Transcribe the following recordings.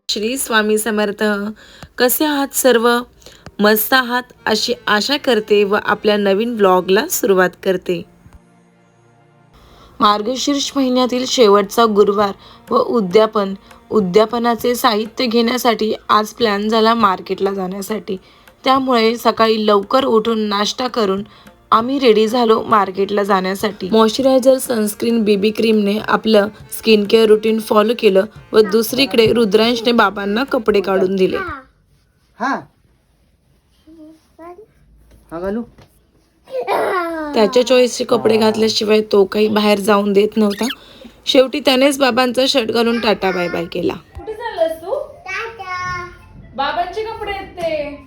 श्री स्वामी समर्थ. कसे आहात सर्व? मस्त आहात अशी आशा करते व आपल्या नवीन ब्लॉगला सुरुवात करते. मार्गशीर्ष महिन्यातील शेवटचा गुरुवार व उद्यापनाचे साहित्य घेण्यासाठी आज प्लॅन झाला मार्केटला जाण्यासाठी. त्यामुळे सकाळी लवकर उठून नाश्ता करून आम्ही रेडी झालो मार्केटला जाण्यासाठी. मॉइश्चरायझर, सनस्क्रीन, बीबी क्रीमने आपलं स्किन केअर रुटीन फॉलो केलं व दुसरीकडे रुद्रांशने बाबांना कपडे काढून दिले. त्याच्या चॉईसचे कपडे घातल्याशिवाय तो काही बाहेर जाऊन देत नव्हता. शेवटी त्यानेच बाबांचा शर्ट घालून टाटा बाय बाय केला. कुठे चाललास तू? बाबांचे कपडे आहेत ते.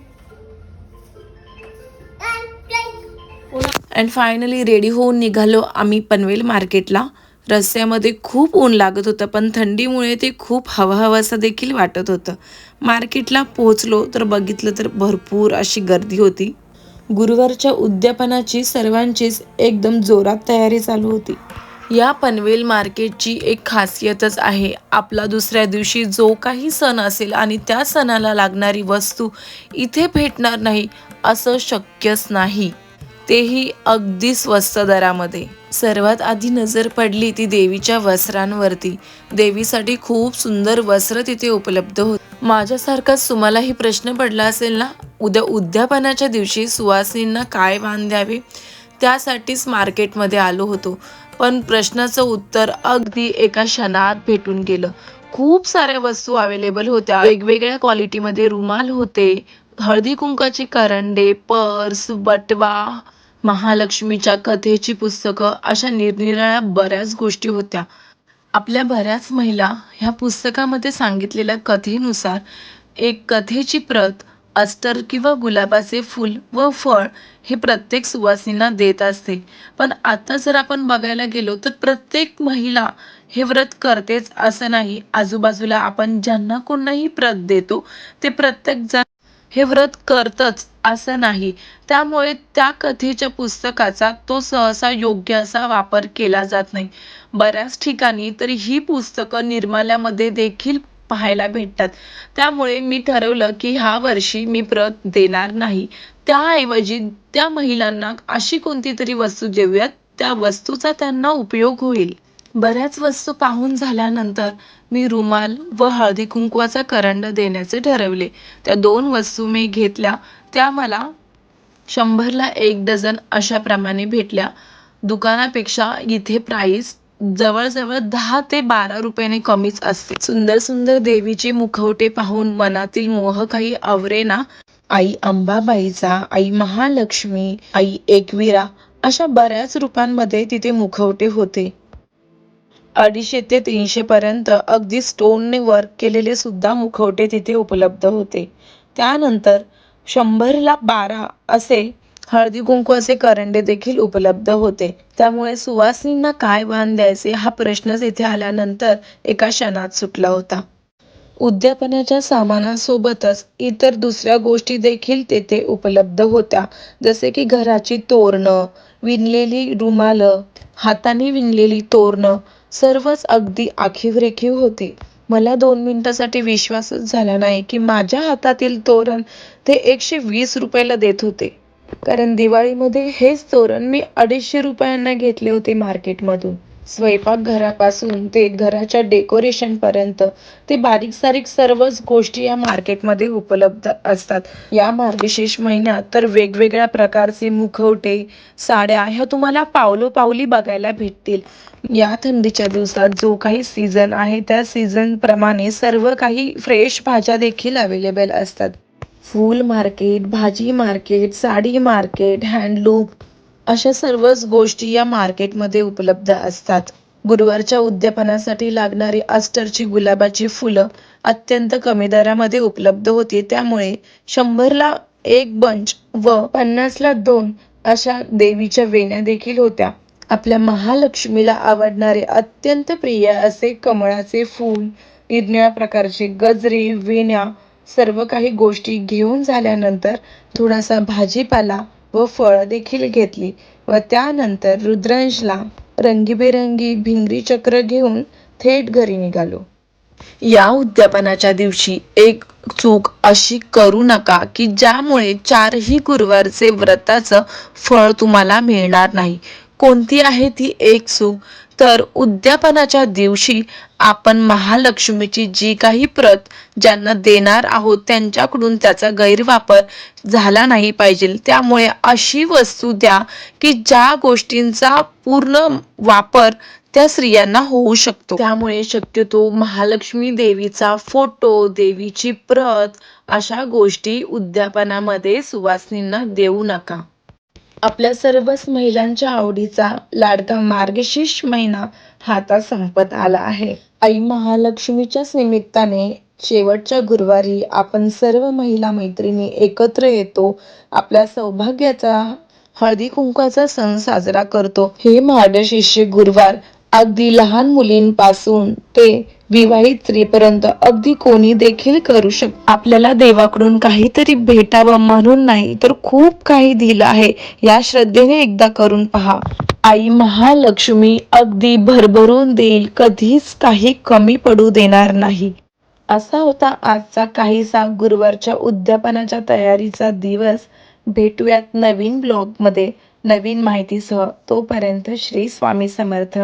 अँड फायनली रेडी होऊन निघालो आम्ही पनवेल मार्केटला. रस्त्यामध्ये खूप ऊन लागत होतं, पण थंडीमुळे ते खूप हवं देखील वाटत होतं. मार्केटला पोहोचलो तर बघितलं तर भरपूर अशी गर्दी होती. गुरुवारच्या उद्यापनाची सर्वांचीच एकदम जोरात तयारी चालू होती. या पनवेल मार्केटची एक खासियतच आहे. आपला दुसऱ्या दिवशी जो काही सण असेल आणि त्या सणाला लागणारी वस्तू इथे भेटणार नाही असं शक्यच नाही, तेही अगदी स्वस्त दरामध्ये. सर्वात आधी नजर पडली ती देवीच्या वस्त्रांवरती. देवीसाठी खूप सुंदर वस्त्र तिथे उपलब्ध होत. माझ्यासारखाच तुम्हालाही प्रश्न पडला असेल ना, उद्यापनाच्या दिवशी सुवासिनींना काय वाण द्यावे, त्यासाठीच मार्केटमध्ये आलो होतो. पण प्रश्नाचं उत्तर अगदी एका क्षणात भेटून गेलं. खूप साऱ्या वस्तू अवेलेबल होत्या. वेगवेगळ्या क्वालिटीमध्ये रुमाल होते, हळदी कुंकाचे करंडे, पर्स, बटवा, महालक्ष्मीच्या कथेची पुस्तकं, अशा निरनिराळ्या बऱ्याच गोष्टी होत्या. आपल्या बऱ्याच महिला ह्या पुस्तकामध्ये सांगितलेल्या कथेनुसार एक कथेची प्रत, अस्टर किंवा गुलाबाचे फूल व फळ हे प्रत्येक सुवासिनींना देत असते. पण आता जर आपण बघायला गेलो तर प्रत्येक महिला हे व्रत करतेच असं नाही. आजूबाजूला आपण ज्यांना कोणाही प्रत देतो ते प्रत्येक जण हे व्रत करतच असं नाही. त्यामुळे त्या कथेच्या पुस्तकाचा तो सहसा योग्य असा वापर केला जात नाही. बऱ्याच ठिकाणी तर ही पुस्तकं निर्माल्यामध्ये देखील पाहायला भेटतात. त्यामुळे मी ठरवलं की ह्या वर्षी मी प्रत देणार नाही. त्याऐवजी त्या महिलांना अशी कोणती तरी वस्तू देऊयात, त्या वस्तूचा त्यांना उपयोग होईल. बऱ्याच वस्तू पाहून झाल्यानंतर मी रुमाल व हळदी कुंकवाचा करंड देण्याचे ठरवले. त्या 2 वस्तू मी घेतल्या. त्या मला 100ला 1 डझन अशा प्रमाणे भेटल्या. दुकानापेक्षा इथे प्राइस जवळजवळ 10 ते 12 रुपयाने कमीच असते. सुंदर सुंदर देवीचे मुखवटे पाहून मनातील मोह काही आवरेना. आई अंबाबाईचा, आई महालक्ष्मी, आई एकविरा अशा बऱ्याच रूपांमध्ये तिथे मुखवटे होते. 250 ते 300 पर्यंत अगदी स्टोनने वर्क केलेले सुद्धा मुखवटे तिथे उपलब्ध होते. त्यानंतर 100ला 12 असे हळदी कुंकवाचे करंडे देखील उपलब्ध होते. त्यामुळे सुवासिनींना काय वाण द्यायचे हा प्रश्नच इथे आल्यानंतर एका क्षणात सुटला होता. उद्यापनाच्या सामानासोबतच इतर दुसऱ्या गोष्टी देखील तेथे उपलब्ध होत्या. जसे की घराची तोरणं, विणलेली रुमालं, हाताने विणलेली तोरणं, सर्वच अगदी आखीव रेखीव होते. मला 2 मिनिटासाठी विश्वासच झाला नाही की माझ्या हातातील तोरण ते 120 रुपयाला देत होते. कारण दिवाळीमध्ये हेच तोरण मी 250 रुपयांना घेतले होते मार्केटमधून. स्वयंपाकघरापासून ते घराच्या डेकोरेशन पर्यंत ते बारीक सारीक सर्वच गोष्टी या मार्केटमध्ये उपलब्ध असतात. या मार्गशीर्ष महिन्यात तर वेगवेगळ्या प्रकारचे मुखवटे, साड्या ह्या तुम्हाला पावलोपावली बघायला भेटतील. या थंडीच्या दिवसात जो काही सीझन आहे त्या सीझन प्रमाणे सर्व काही फ्रेश भाज्या देखील अवेलेबल असतात. फूल मार्केट, भाजी मार्केट, साडी मार्केट, हँडलूम अशा सर्वच गोष्टी या मार्केटमध्ये उपलब्ध असतात. गुरुवारच्या उद्यापनासाठी लागणारी अस्टरची गुलाबाची फुलं अत्यंत कमी दरामध्ये उपलब्ध होती. त्यामुळे 100ला 1 बंच व 50ला 2 अशा देवीच्या वेण्या देखील होत्या. आपल्या महालक्ष्मीला आवडणारे अत्यंत प्रिय असे कमळाचे फूल, निरनिराळ्या प्रकारचे गजरे, वेण्या सर्व काही गोष्टी घेऊन झाल्यानंतर थोडासा भाजीपाला व फळं देखील घेतली व त्यानंतर रुद्रांशला रंगीबेरंगी भिंगरी चक्र घेऊन थेट घरी निघालो. या उद्यापनाच्या दिवशी एक चूक अशी करू नका की ज्यामुळे 4ही गुरुवारचे व्रताचं फळ तुम्हाला मिळणार नाही. कोणती आहे ती एक चूक? तर उद्यापनाच्या दिवशी आपण महालक्ष्मीची जी काही प्रत ज्यांना देणार आहोत त्यांच्याकडून त्याचा गैरवापर झाला नाही पाहिजे. त्यामुळे अशी वस्तू द्या की ज्या गोष्टींचा पूर्ण वापर त्या स्त्रियांना होऊ शकतो. त्यामुळे शक्यतो महालक्ष्मी देवीचा फोटो, देवीची प्रत अशा गोष्टी उद्यापनामध्ये सुवासिनींना देऊ नका. आपल्या सर्वच महिलांच्या आवडीचा लाडका मार्गशीर्ष महिना हा आता संपत आला आहे. आई महालक्ष्मीच्याच निमित्ताने शेवटच्या गुरुवारी आपण सर्व महिला मैत्रिणी एकत्र येतो. आपल्या सौभाग्याचा हळदी कुंकवाचा सण साजरा करतो. हे मार्गशीर्ष गुरुवार अगदी लहान मुलींपासून ते विवाहित स्त्रीपर्यंत अगदी कोणी देखील करू शकतो. आपल्याला देवाकडून काहीतरी भेटावं म्हणून नाही तर खूप काही दिलं आहे या श्रद्धेने एकदा करून पहा. आई महालक्ष्मी अगदी भरभरून देईल, कधीच काही कमी पडू देणार नाही. असा होता आजचा काहीसा गुरुवारच्या उद्यापनाच्या तयारीचा दिवस. भेटूयात नवीन ब्लॉगमध्ये नवीन माहितीसह. तोपर्यंत श्री स्वामी समर्थ.